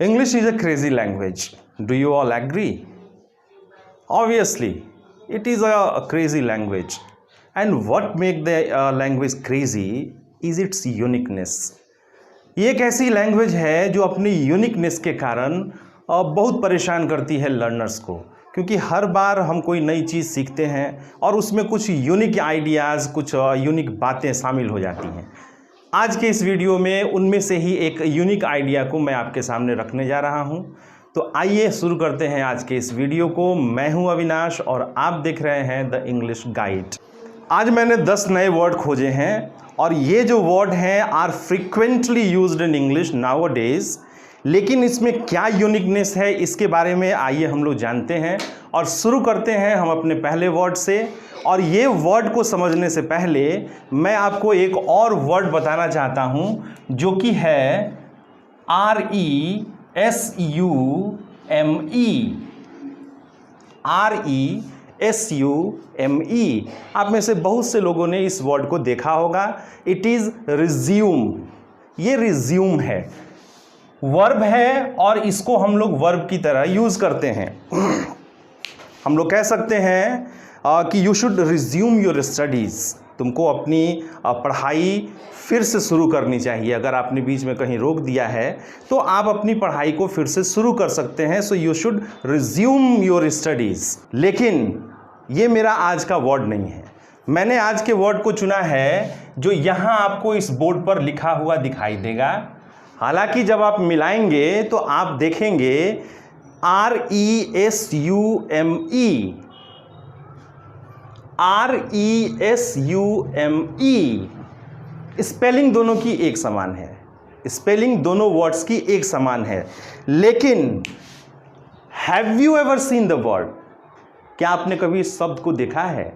English is a crazy language. Do you all agree? Obviously, it is a crazy language. And what makes the language crazy is its uniqueness. ये एक ऐसी language है जो अपनी uniqueness के कारण बहुत परेशान करती है लर्नर्स को, क्योंकि हर बार हम कोई नई चीज़ सीखते हैं और उसमें कुछ यूनिक आइडियाज़, कुछ यूनिक बातें शामिल हो जाती हैं। आज के इस वीडियो में उनमें से ही एक यूनिक आइडिया को मैं आपके सामने रखने जा रहा हूं। तो आइए शुरू करते हैं आज के इस वीडियो को। मैं हूं अविनाश और आप देख रहे हैं द इंग्लिश गाइड। आज मैंने 10 नए वर्ड खोजे हैं और ये जो वर्ड हैं are frequently used in English nowadays. लेकिन इसमें क्या यूनिकनेस है इसके बारे में आइए हम लोग जानते हैं और शुरू करते हैं हम अपने पहले वर्ड से। और ये वर्ड को समझने से पहले मैं आपको एक और वर्ड बताना चाहता हूं जो कि है RESUME। RESUME। आप में से बहुत से लोगों ने इस वर्ड को देखा होगा। It is resume. ये रिज्यूम है, वर्ब है और इसको हम लोग वर्ब की तरह यूज़ करते हैं। हम लोग कह सकते हैं कि you should resume your studies. तुमको अपनी पढ़ाई फिर से शुरू करनी चाहिए। अगर आपने बीच में कहीं रोक दिया है तो आप अपनी पढ़ाई को फिर से शुरू कर सकते हैं। So you should resume your studies. लेकिन ये मेरा आज का वर्ड नहीं है। मैंने आज के वर्ड को चुना है जो यहाँ आपको इस बोर्ड पर लिखा हुआ दिखाई देगा। हालांकि जब आप मिलाएंगे तो आप देखेंगे RESUME। स्पेलिंग दोनों की एक समान है, स्पेलिंग दोनों वर्ड्स की एक समान है। लेकिन have you ever seen the word? क्या आपने कभी इस शब्द को देखा है?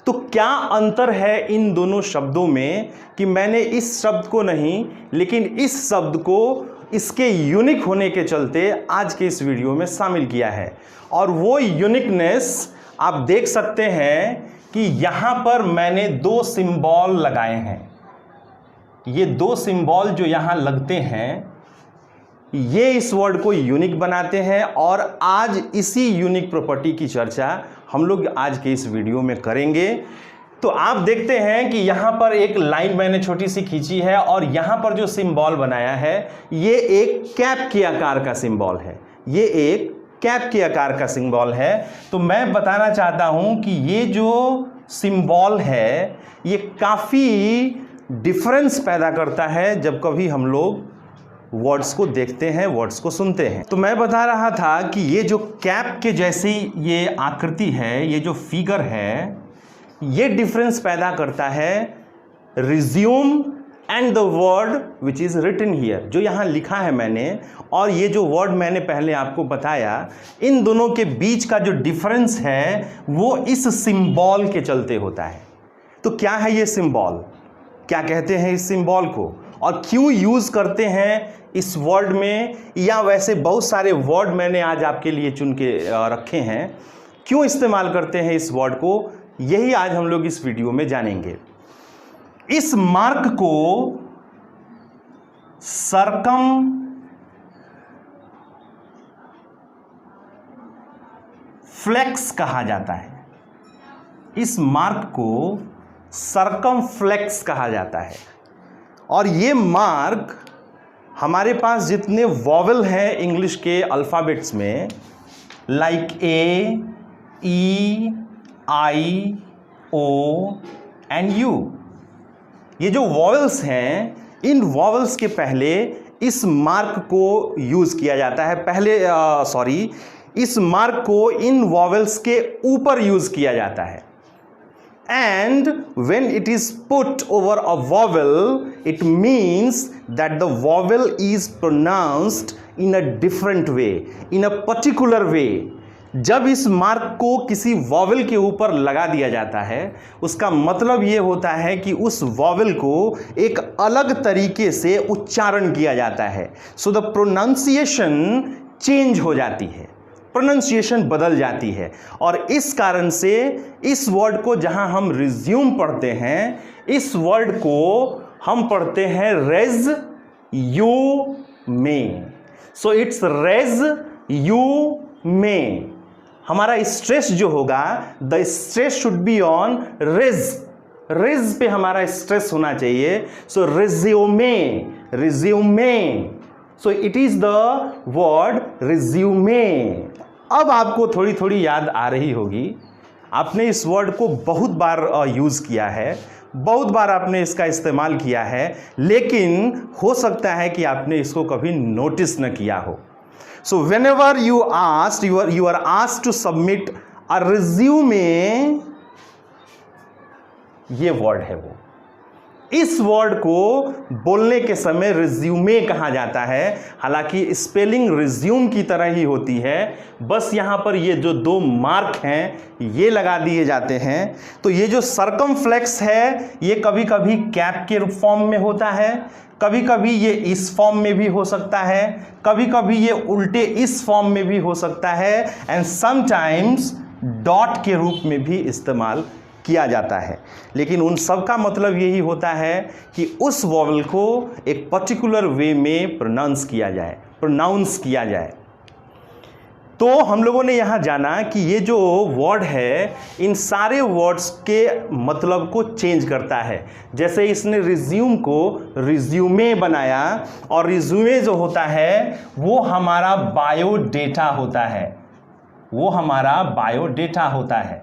तो क्या अंतर है इन दोनों शब्दों में कि मैंने इस शब्द को नहीं लेकिन इस शब्द को इसके यूनिक होने के चलते आज के इस वीडियो में शामिल किया है। और वो यूनिकनेस आप देख सकते हैं कि यहाँ पर मैंने 2 सिंबल लगाए हैं। ये 2 सिंबल जो यहाँ लगते हैं ये इस वर्ड को यूनिक बनाते हैं और आज इसी यूनिक प्रॉपर्टी की चर्चा हम लोग आज के इस वीडियो में करेंगे। तो आप देखते हैं कि यहाँ पर एक लाइन मैंने छोटी सी खींची है और यहाँ पर जो सिंबल बनाया है ये एक कैप के आकार का सिंबल है। ये एक कैप के आकार का सिंबल है। तो मैं बताना चाहता हूँ कि ये जो सिंबल है ये काफ़ी डिफरेंस पैदा करता है जब कभी हम लोग वर्ड्स को देखते हैं, वर्ड्स को सुनते हैं। तो मैं बता रहा था कि ये जो कैप के जैसी ये आकृति है, ये जो फिगर है, ये डिफरेंस पैदा करता है resume and the word which is written here, जो यहाँ लिखा है मैंने, और ये जो वर्ड मैंने पहले आपको बताया, इन दोनों के बीच का जो डिफरेंस है वो इस सिंबल के चलते होता है। तो क्या है ये सिंबल? क्या कहते हैं इस सिंबल को और क्यों यूज़ करते हैं इस वर्ड में? या वैसे बहुत सारे वर्ड मैंने आज आपके लिए चुन के रखे हैं, क्यों इस्तेमाल करते हैं इस वर्ड को, यही आज हम लोग इस वीडियो में जानेंगे। इस मार्क को सरकम फ्लेक्स कहा जाता है। इस मार्क को सरकमफ्लेक्स कहा जाता है। और ये मार्क हमारे पास जितने वॉवेल हैं इंग्लिश के अल्फ़ाबेट्स में, like A, E, I, O and U, ये जो वॉवेल्स हैं इन वॉवेल्स के पहले इस मार्क को यूज़ किया जाता है। इस मार्क को इन वॉवेल्स के ऊपर यूज़ किया जाता है। And when it is put over a vowel, it means that the vowel is pronounced in a different way, in a particular way. जब इस मार्क को किसी वॉवेल के ऊपर लगा दिया जाता है उसका मतलब ये होता है कि उस वॉवेल को एक अलग तरीके से उच्चारण किया जाता है। सो द प्रोनाउंसिएशन चेंज हो जाती है, प्रोनाउंसिएशन बदल जाती है। और इस कारण से इस वर्ड को जहां हम रिज्यूम पढ़ते हैं, इस वर्ड को हम पढ़ते हैं resume. So it's resume. हमारा स्ट्रेस जो होगा, the stress should be on res पे हमारा स्ट्रेस होना चाहिए। So resume, resume, so it is the word resume. अब आपको थोड़ी थोड़ी याद आ रही होगी, आपने इस वर्ड को बहुत बार यूज़ किया है, बहुत बार आपने इसका इस्तेमाल किया है, लेकिन हो सकता है कि आपने इसको कभी नोटिस न किया हो। So whenever you are asked to submit a resume, ये वर्ड है वो। इस वर्ड को बोलने के समय रिज्यूमे कहा जाता है। हालांकि स्पेलिंग रिज्यूम की तरह ही होती है, बस यहां पर ये जो 2 मार्क हैं ये लगा दिए जाते हैं। तो ये जो सर्कमफ्लेक्स है ये कभी कभी कैप के फॉर्म में होता है, कभी कभी ये इस फॉर्म में भी हो सकता है, कभी कभी ये उल्टे इस फॉर्म में भी हो सकता है, एंड समटाइम्स डॉट के रूप में भी इस्तेमाल किया जाता है। लेकिन उन सब का मतलब यही होता है कि उस वॉवल को एक पर्टिकुलर वे में प्रोनाउंस किया जाए। तो हम लोगों ने यहाँ जाना कि ये जो वर्ड है इन सारे वर्ड्स के मतलब को चेंज करता है। जैसे इसने रिज्यूम को रिज्यूमे बनाया, और रिज्यूमे जो होता है वो हमारा बायोडेटा होता है, वो हमारा बायोडेटा होता है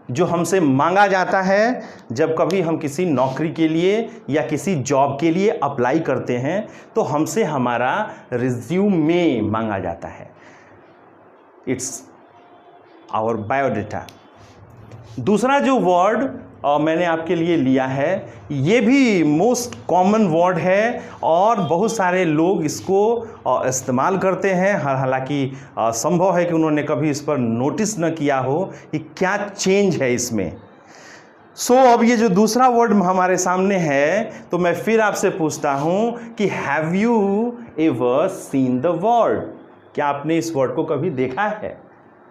जो हमसे मांगा जाता है जब कभी हम किसी नौकरी के लिए या किसी जॉब के लिए अप्लाई करते हैं, तो हमसे हमारा रिज्यूमे मांगा जाता है। It's our biodata. दूसरा जो वर्ड मैंने आपके लिए लिया है, ये भी मोस्ट कॉमन वर्ड है और बहुत सारे लोग इसको इस्तेमाल करते हैं। हालांकि संभव है कि उन्होंने कभी इस पर नोटिस न किया हो कि क्या चेंज है इसमें। सो अब ये जो दूसरा वर्ड हमारे सामने है, तो मैं फिर आपसे पूछता हूँ कि have you ever seen the word? क्या आपने इस वर्ड को कभी देखा है?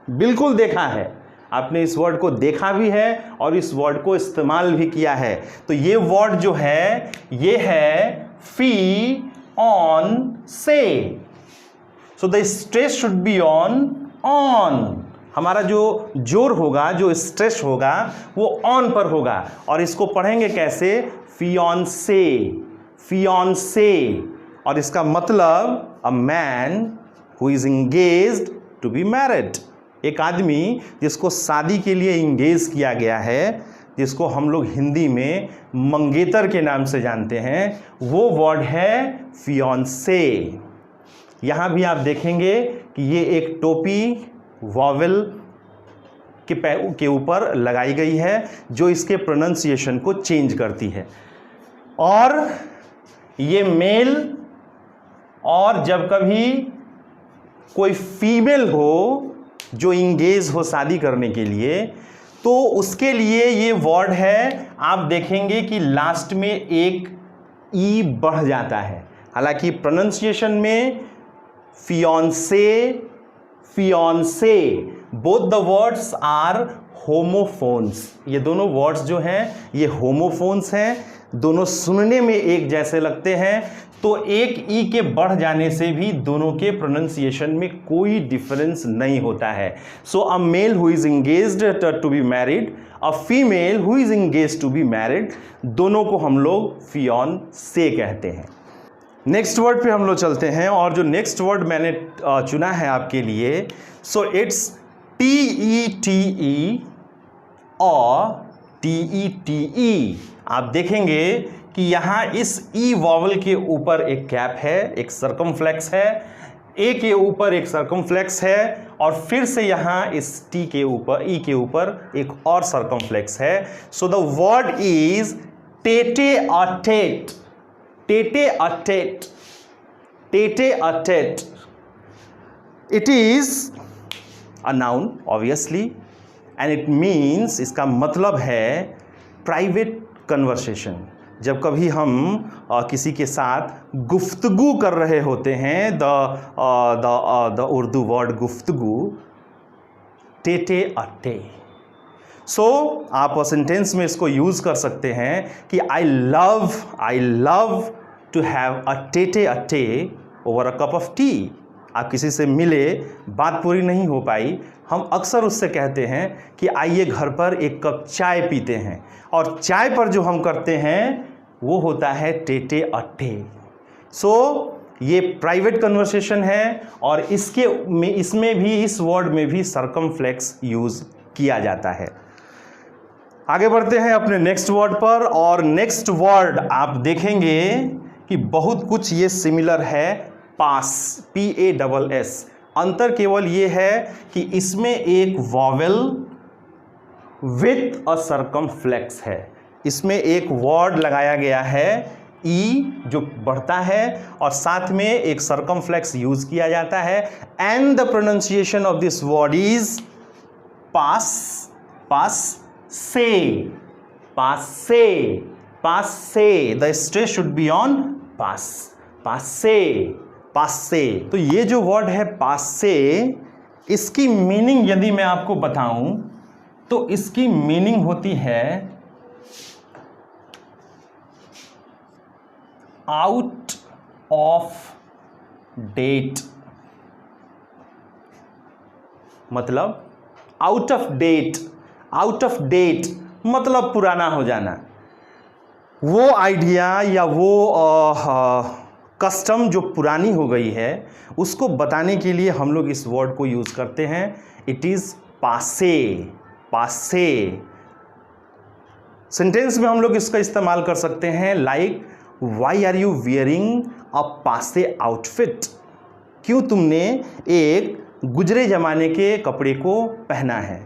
बिल्कुल देखा है, आपने इस वर्ड को देखा भी है और इस वर्ड को इस्तेमाल भी किया है। तो ये वर्ड जो है ये है फी ऑन से। So the stress should be on. हमारा जो जोर होगा, जो स्ट्रेस होगा वो ऑन पर होगा, और इसको पढ़ेंगे कैसे? फियांसे। और इसका मतलब a man who is engaged to be married. एक आदमी जिसको शादी के लिए इंगेज किया गया है, जिसको हम लोग हिंदी में मंगेतर के नाम से जानते हैं, वो वर्ड है फियांसे। यहाँ भी आप देखेंगे कि ये एक टोपी वॉवेल के ऊपर लगाई गई है जो इसके प्रोनाउंसिएशन को चेंज करती है। और ये मेल, और जब कभी कोई फीमेल हो जो इंगेज हो शादी करने के लिए, तो उसके लिए ये वर्ड है। आप देखेंगे कि लास्ट में एक ई बढ़ जाता है। हालांकि प्रोनाउंसिएशन में fiance both the words are homophones. ये दोनों वर्ड्स जो हैं ये होमोफोन्स हैं, दोनों सुनने में एक जैसे लगते हैं, तो एक ई के बढ़ जाने से भी दोनों के प्रोनाउंसिएशन में कोई डिफरेंस नहीं होता है। So a male who is engaged to be married, a female who is engaged to be married, दोनों को हम लोग फियांसे कहते हैं। नेक्स्ट वर्ड पे हम लोग चलते हैं, और जो नेक्स्ट वर्ड मैंने चुना है आपके लिए, सो इट्स TETE और TETE। आप देखेंगे कि यहाँ इस ई वॉवल के ऊपर एक कैप है, एक सर्कमफ्लेक्स है, ए के ऊपर एक सर्कमफ्लेक्स है, और फिर से यहाँ इस टी के ऊपर, ई के ऊपर एक और सर्कमफ्लेक्स है। So the word is tete-a-tete. Tete-a-tete, tete-a-tete. It is a noun obviously, and it means, इसका मतलब है प्राइवेट कन्वर्सेशन। जब कभी हम किसी के साथ गुफ्तगू कर रहे होते हैं, द उर्दू वर्ड गुफ्तगू, टेटे-अ-टे। सो आप सेंटेंस में इसको यूज़ कर सकते हैं कि I love to have a tete-a-tete over a cup of tea. आप किसी से मिले, बात पूरी नहीं हो पाई, हम अक्सर उससे कहते हैं कि आइए घर पर एक कप चाय पीते हैं, और चाय पर जो हम करते हैं वो होता है टेटे अट्टे। सो ये प्राइवेट कन्वर्सेशन है, और इसमें भी, इस वर्ड में भी सर्कमफ्लेक्स यूज़ किया जाता है। आगे बढ़ते हैं अपने नेक्स्ट वर्ड पर, और नेक्स्ट वर्ड आप देखेंगे कि बहुत कुछ ये सिमिलर है पास, PASS। अंतर केवल ये है कि इसमें एक वॉवेल विथ अ सर्कमफ्लेक्स है। इसमें एक वर्ड लगाया गया है ई जो बढ़ता है, और साथ में एक सर्कमफ्लेक्स यूज किया जाता है, and the pronunciation of this word is passe, passe, passe, passe. The stress should be on pass, passe, पास से। तो ये जो वर्ड है पास से, इसकी मीनिंग यदि मैं आपको बताऊं तो इसकी मीनिंग होती है आउट ऑफ डेट। मतलब out of date, out of date मतलब पुराना हो जाना। वो आइडिया या वो कस्टम जो पुरानी हो गई है, उसको बताने के लिए हम लोग इस वर्ड को यूज करते हैं। इट इज पासे, पासे। सेंटेंस में हम लोग इसका इस्तेमाल कर सकते हैं like why are you wearing a passe outfit. क्यों तुमने एक गुजरे जमाने के कपड़े को पहना है।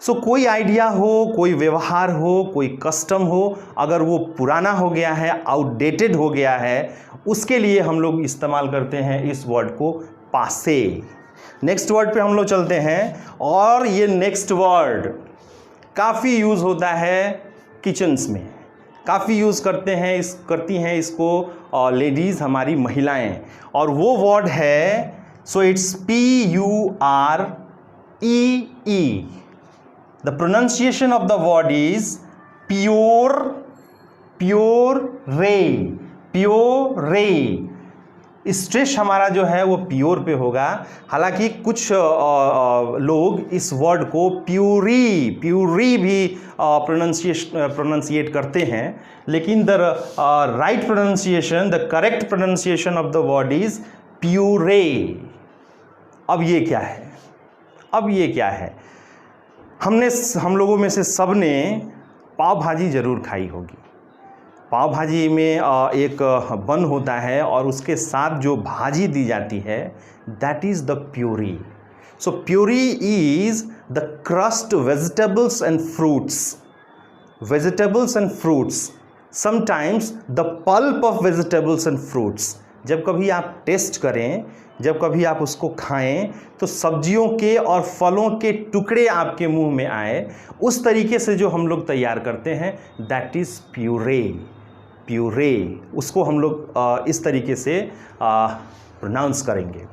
सो कोई आइडिया हो, कोई व्यवहार हो, कोई कस्टम हो, अगर वो पुराना हो गया है, आउटडेटेड हो गया है, उसके लिए हम लोग इस्तेमाल करते हैं इस वर्ड को पासे। नेक्स्ट वर्ड पे हम लोग चलते हैं, और ये नेक्स्ट वर्ड काफ़ी यूज़ होता है किचन्स में, काफ़ी यूज़ करती हैं इसको लेडीज़, हमारी महिलाएं, और वो वर्ड है, so it's PUREE। The pronunciation of the word is pure, pure, pure। Stress हमारा जो है वो प्योर पे होगा। हालांकि कुछ लोग इस वर्ड को प्यूरी भी प्रोनाउंसिएट करते हैं, लेकिन the right pronunciation, the correct pronunciation of the word is puree. अब ये क्या है, अब ये क्या है? हम लोगों में से सब ने पाव भाजी ज़रूर खाई होगी। पाव भाजी में एक बन होता है, और उसके साथ जो भाजी दी जाती है, that is the puree. So puree is the crust vegetables and fruits, vegetables and fruits, sometimes the pulp of vegetables and fruits. जब कभी आप टेस्ट करें, जब कभी आप उसको खाएं, तो सब्जियों के और फलों के टुकड़े आपके मुंह में आए, उस तरीके से जो हम लोग तैयार करते हैं, दैट इज़ प्यूरे, प्यूरे। उसको हम लोग इस तरीके से प्रोनाउंस करेंगे।